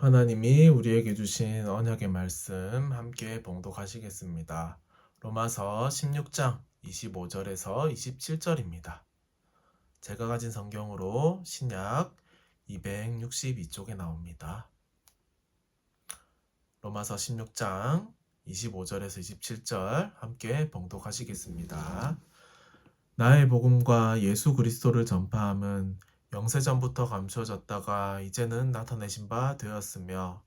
하나님이 우리에게 주신 언약의 말씀 함께 봉독하시겠습니다. 로마서 16장 25절에서 27절입니다. 제가 가진 성경으로 신약 262쪽에 나옵니다. 로마서 16장 25절에서 27절 함께 봉독하시겠습니다. 나의 복음과 예수 그리스도를 전파함은 영세전부터 감추어졌다가 이제는 나타내신 바 되었으며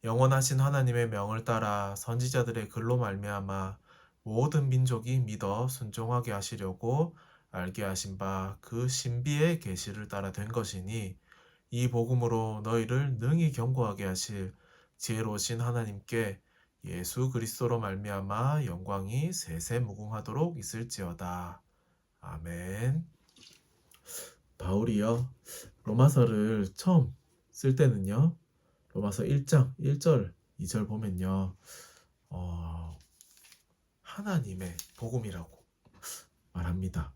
영원하신 하나님의 명을 따라 선지자들의 글로 말미암아 모든 민족이 믿어 순종하게 하시려고 알게 하신 바 그 신비의 계시를 따라 된 것이니 이 복음으로 너희를 능히 견고하게 하실 지혜로우신 하나님께 예수 그리스도로 말미암아 영광이 세세무궁하도록 있을지어다. 아멘. 바울이요, 로마서를 처음 쓸 때는요, 로마서 1장 1절 2절 보면요, 하나님의 복음이라고 말합니다.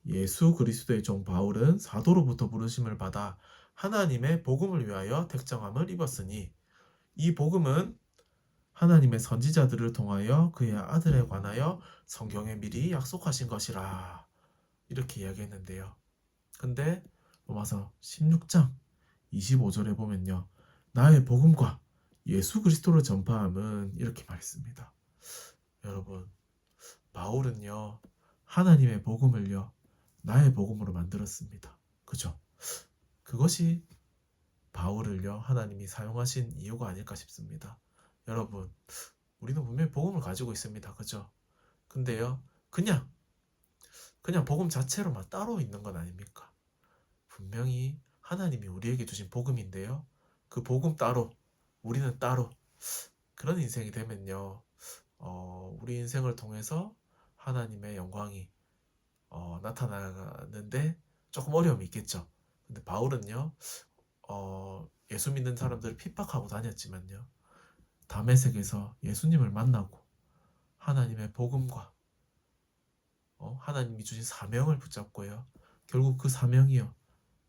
예수 그리스도의 종 바울은 사도로부터 부르심을 받아 하나님의 복음을 위하여 택정함을 입었으니 이 복음은 하나님의 선지자들을 통하여 그의 아들에 관하여 성경에 미리 약속하신 것이라, 이렇게 이야기했는데요. 근데 로마서 16장 25절에 보면요, 나의 복음과 예수 그리스도를 전파함은, 이렇게 말했습니다. 여러분, 바울은요, 하나님의 복음을요, 나의 복음으로 만들었습니다. 그죠? 그것이 바울을요, 하나님이 사용하신 이유가 아닐까 싶습니다. 여러분, 우리는 분명히 복음을 가지고 있습니다. 그죠? 근데요, 그냥 복음 자체로만 따로 있는 건 아닙니까? 분명히 하나님이 우리에게 주신 복음인데요, 그 복음 따로, 우리는 따로, 그런 인생이 되면요, 우리 인생을 통해서 하나님의 영광이 나타나는데 조금 어려움이 있겠죠. 근데 바울은요, 예수 믿는 사람들을 핍박하고 다녔지만요, 다메섹에서 예수님을 만나고 하나님의 복음과 하나님이 주신 사명을 붙잡고요, 결국 그 사명이요,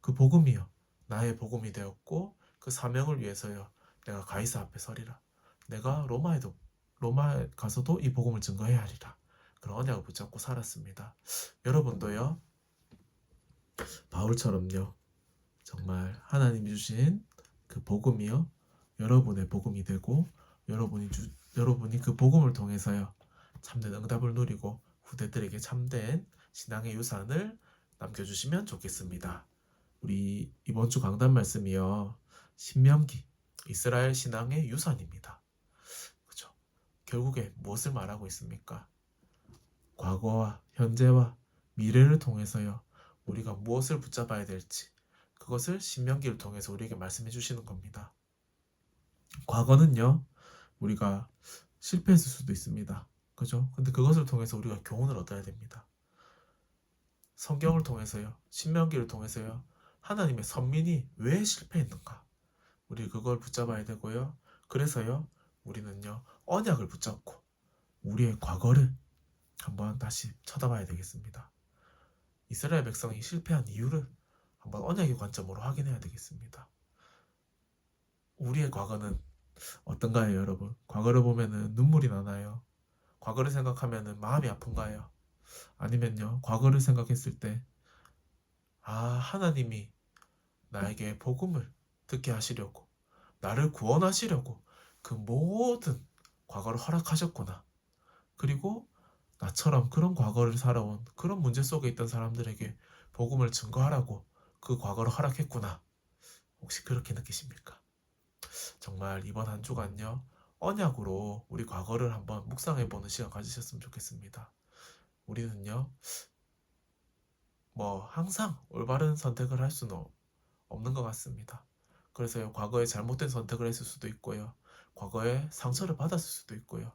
그 복음이요, 나의 복음이 되었고, 그 사명을 위해서요, 내가 가이사 앞에 서리라, 내가 로마에 가서도 이 복음을 증거해야 하리라, 그런 언약을 붙잡고 살았습니다. 여러분도요, 바울처럼요, 정말 하나님이 주신 그 복음이요, 여러분의 복음이 되고, 여러분이 그 복음을 통해서요, 참된 응답을 누리고 후대들에게 참된 신앙의 유산을 남겨주시면 좋겠습니다. 우리 이번 주 강단 말씀이요, 신명기, 이스라엘 신앙의 유산입니다. 그죠? 결국에 무엇을 말하고 있습니까? 과거와 현재와 미래를 통해서요, 우리가 무엇을 붙잡아야 될지, 그것을 신명기를 통해서 우리에게 말씀해 주시는 겁니다. 과거는요, 우리가 실패했을 수도 있습니다. 그죠? 근데 그것을 통해서 우리가 교훈을 얻어야 됩니다. 성경을 통해서요, 신명기를 통해서요, 하나님의 선민이 왜 실패했는가, 우리 그걸 붙잡아야 되고요. 그래서요, 우리는요, 언약을 붙잡고 우리의 과거를 한번 다시 쳐다봐야 되겠습니다. 이스라엘 백성이 실패한 이유를 한번 언약의 관점으로 확인해야 되겠습니다. 우리의 과거는 어떤가요, 여러분? 과거를 보면은 눈물이 나나요? 과거를 생각하면은 마음이 아픈가요? 아니면요, 과거를 생각했을 때, 하나님이 나에게 복음을 듣게 하시려고, 나를 구원하시려고 그 모든 과거를 허락하셨구나. 그리고 나처럼 그런 과거를 살아온, 그런 문제 속에 있던 사람들에게 복음을 증거하라고 그 과거를 허락했구나. 혹시 그렇게 느끼십니까? 정말 이번 한 주간요, 언약으로 우리 과거를 한번 묵상해보는 시간 가지셨으면 좋겠습니다. 우리는요, 항상 올바른 선택을 할 수는 없는 것 같습니다. 그래서 과거에 잘못된 선택을 했을 수도 있고요, 과거에 상처를 받았을 수도 있고요,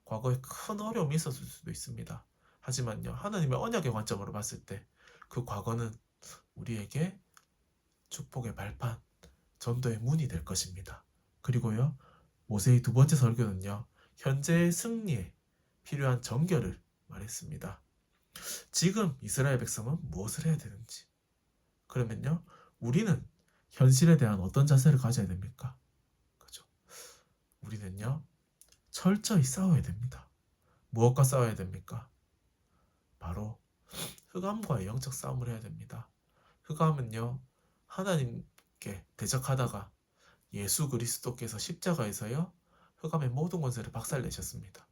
과거에 큰 어려움이 있었을 수도 있습니다. 하지만요, 하나님의 언약의 관점으로 봤을 때 그 과거는 우리에게 축복의 발판, 전도의 문이 될 것입니다. 그리고요, 모세의 두 번째 설교는요, 현재의 승리에 필요한 정결을 말했습니다. 지금 이스라엘 백성은 무엇을 해야 되는지, 그러면요, 우리는 현실에 대한 어떤 자세를 가져야 됩니까? 우리는요 철저히 싸워야 됩니다. 무엇과 싸워야 됩니까? 바로 흑암과의 영적 싸움을 해야 됩니다. 흑암은요 하나님께 대적하다가 예수 그리스도께서 십자가에서요 흑암의 모든 권세를 박살내셨습니다.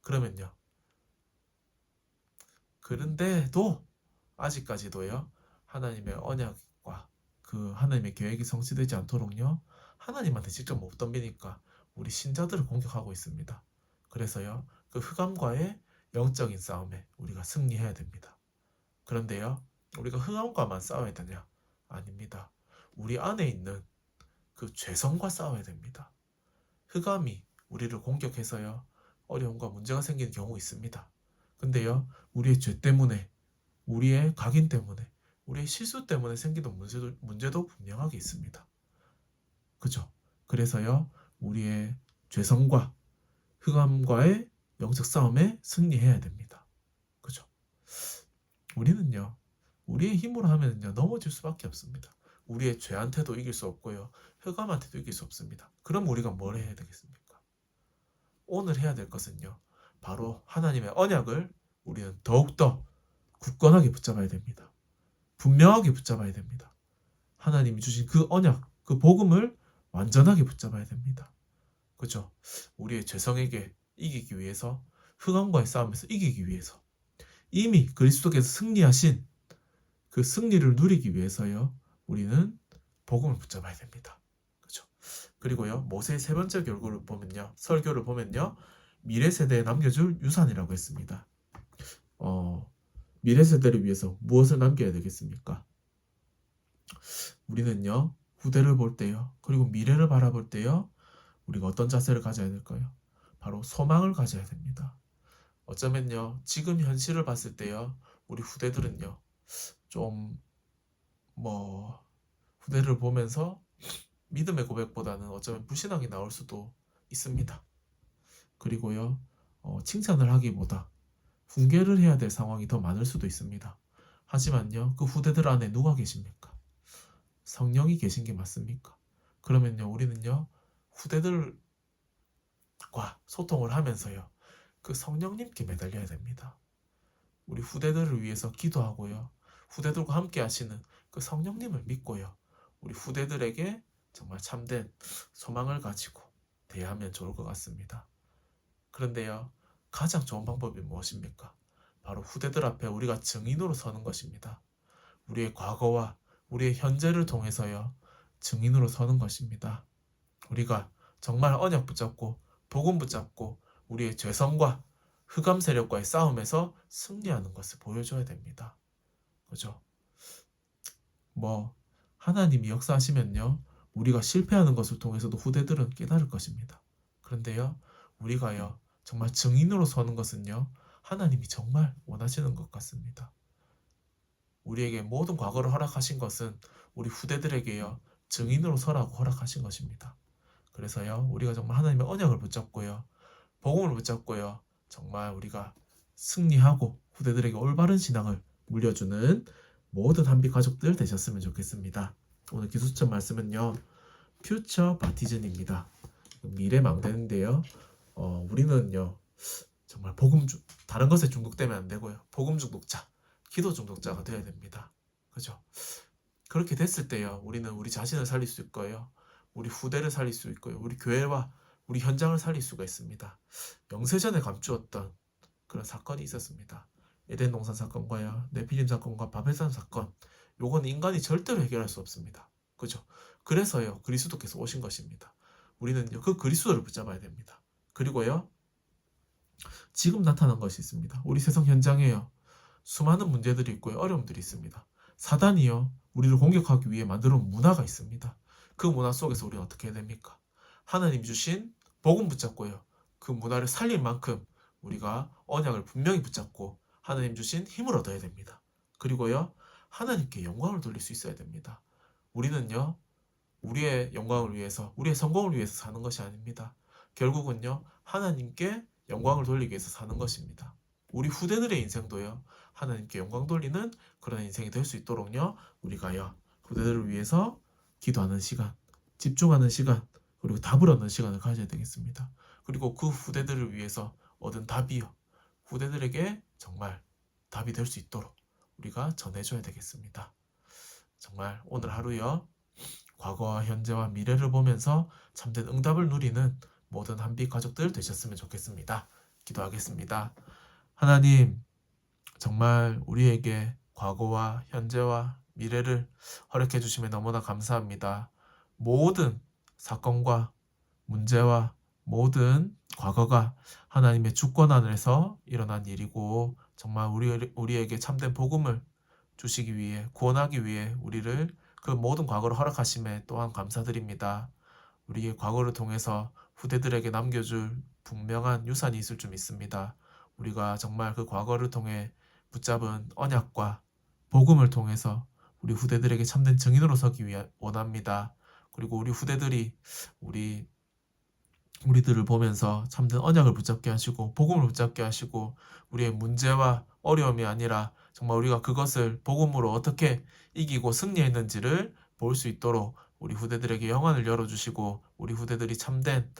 그러면요 그런데도 아직까지도요 하나님의 언약과 그 하나님의 계획이 성취되지 않도록요 하나님한테 직접 못 덤비니까 우리 신자들을 공격하고 있습니다. 그래서요 그 흑암과의 영적인 싸움에 우리가 승리해야 됩니다. 그런데요 우리가 흑암과만 싸워야 되냐? 아닙니다. 우리 안에 있는 그 죄성과 싸워야 됩니다. 흑암이 우리를 공격해서요 어려움과 문제가 생기는 경우 있습니다. 근데요 우리의 죄 때문에, 우리의 각인 때문에, 우리의 실수 때문에 생기는 문제도 분명하게 있습니다. 그죠? 그래서요 우리의 죄성과 흑암과의 영적 싸움에 승리해야 됩니다. 그죠? 우리는요 우리의 힘으로 하면요 넘어질 수밖에 없습니다. 우리의 죄한테도 이길 수 없고요 흑암한테도 이길 수 없습니다. 그럼 우리가 뭘 해야 되겠습니까? 오늘 해야 될 것은요 바로 하나님의 언약을 우리는 더욱더 굳건하게 붙잡아야 됩니다. 분명하게 붙잡아야 됩니다. 하나님이 주신 그 언약, 그 복음을 완전하게 붙잡아야 됩니다. 그죠? 우리의 죄성에게 이기기 위해서, 흑암과의 싸움에서 이기기 위해서, 이미 그리스도께서 승리하신 그 승리를 누리기 위해서요 우리는 복음을 붙잡아야 됩니다. 그죠? 그리고요 모세의 세 번째 설교를 보면요 미래 세대에 남겨줄 유산이라고 했습니다. 미래 세대를 위해서 무엇을 남겨야 되겠습니까? 우리는요 후대를 볼 때요 그리고 미래를 바라볼 때요 우리가 어떤 자세를 가져야 될까요? 바로 소망을 가져야 됩니다. 어쩌면요 지금 현실을 봤을 때요 우리 후대들은요 좀 후대를 보면서 믿음의 고백보다는 어쩌면 불신앙이 나올 수도 있습니다. 그리고요 칭찬을 하기보다 훈계를 해야 될 상황이 더 많을 수도 있습니다. 하지만요 그 후대들 안에 누가 계십니까? 성령이 계신 게 맞습니까? 그러면요 우리는요 후대들과 소통을 하면서요 그 성령님께 매달려야 됩니다. 우리 후대들을 위해서 기도하고요 후대들과 함께 하시는 그 성령님을 믿고요 우리 후대들에게 정말 참된 소망을 가지고 대하면 좋을 것 같습니다. 그런데요 가장 좋은 방법이 무엇입니까? 바로 후대들 앞에 우리가 증인으로 서는 것입니다. 우리의 과거와 우리의 현재를 통해서요 증인으로 서는 것입니다. 우리가 정말 언약 붙잡고 복음 붙잡고 우리의 죄성과 흑암 세력과의 싸움에서 승리하는 것을 보여줘야 됩니다. 그죠? 하나님이 역사하시면요 우리가 실패하는 것을 통해서도 후대들은 깨달을 것입니다. 그런데요 우리가요 정말 증인으로 서는 것은요 하나님이 정말 원하시는 것 같습니다. 우리에게 모든 과거를 허락하신 것은 우리 후대들에게요 증인으로 서라고 허락하신 것입니다. 그래서요 우리가 정말 하나님의 언약을 붙잡고요 복음을 붙잡고요 정말 우리가 승리하고 후대들에게 올바른 신앙을 물려주는 모든 한빛 가족들 되셨으면 좋겠습니다. 오늘 기술점 말씀은요 퓨처 바티즌입니다. 미래 망대인데요 우리는요 정말 다른 것에 중독되면 안 되고요 복음 중독자, 기도 중독자가 되어야 됩니다. 그죠? 그렇게 됐을 때요 우리는 우리 자신을 살릴 수 있고요 우리 후대를 살릴 수 있고요 우리 교회와 우리 현장을 살릴 수가 있습니다. 영세전에 감추었던 그런 사건이 있었습니다. 에덴 동산 사건과요 네필림 사건과 바벨산 사건, 요건 인간이 절대로 해결할 수 없습니다. 그죠? 그래서요 그리스도께서 오신 것입니다. 우리는요 그 그리스도를 붙잡아야 됩니다. 그리고요 지금 나타난 것이 있습니다. 우리 세상 현장에요 수많은 문제들이 있고요 어려움들이 있습니다. 사단이요 우리를 공격하기 위해 만들어 놓은 문화가 있습니다. 그 문화 속에서 우리는 어떻게 해야 됩니까? 하나님 주신 복음 붙잡고요 그 문화를 살릴 만큼 우리가 언약을 분명히 붙잡고 하나님 주신 힘을 얻어야 됩니다. 그리고요 하나님께 영광을 돌릴 수 있어야 됩니다. 우리는요 우리의 영광을 위해서, 우리의 성공을 위해서 사는 것이 아닙니다. 결국은요 하나님께 영광을 돌리기 위해서 사는 것입니다. 우리 후대들의 인생도요 하나님께 영광 돌리는 그런 인생이 될 수 있도록요 우리가요 후대들을 위해서 기도하는 시간, 집중하는 시간, 그리고 답을 얻는 시간을 가져야 되겠습니다. 그리고 그 후대들을 위해서 얻은 답이요. 후대들에게 정말 답이 될 수 있도록 우리가 전해줘야 되겠습니다. 정말 오늘 하루요. 과거와 현재와 미래를 보면서 참된 응답을 누리는 모든 한빛 가족들 되셨으면 좋겠습니다. 기도하겠습니다. 하나님, 정말 우리에게 과거와 현재와 미래를 허락해 주심에 너무나 감사합니다. 모든 사건과 문제와 모든 과거가 하나님의 주권 안에서 일어난 일이고 정말 우리에게 참된 복음을 주시기 위해 구원하기 위해 우리를 그 모든 과거를 허락하심에 또한 감사드립니다. 우리의 과거를 통해서 후대들에게 남겨줄 분명한 유산이 있을 줄 믿습니다. 우리가 정말 그 과거를 통해 붙잡은 언약과 복음을 통해서 우리 후대들에게 참된 증인으로 서기 위해 원합니다. 그리고 우리 후대들이 우리들을 보면서 참된 언약을 붙잡게 하시고 복음을 붙잡게 하시고 우리의 문제와 어려움이 아니라 정말 우리가 그것을 복음으로 어떻게 이기고 승리했는지를 볼 수 있도록 우리 후대들에게 영안을 열어주시고 우리 후대들이 참된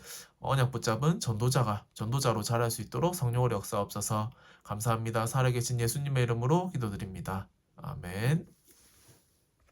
언약 붙잡은 전도자로 자랄 수 있도록 성령으로 역사하옵소서. 감사합니다. 살아계신 예수님의 이름으로 기도드립니다. 아멘.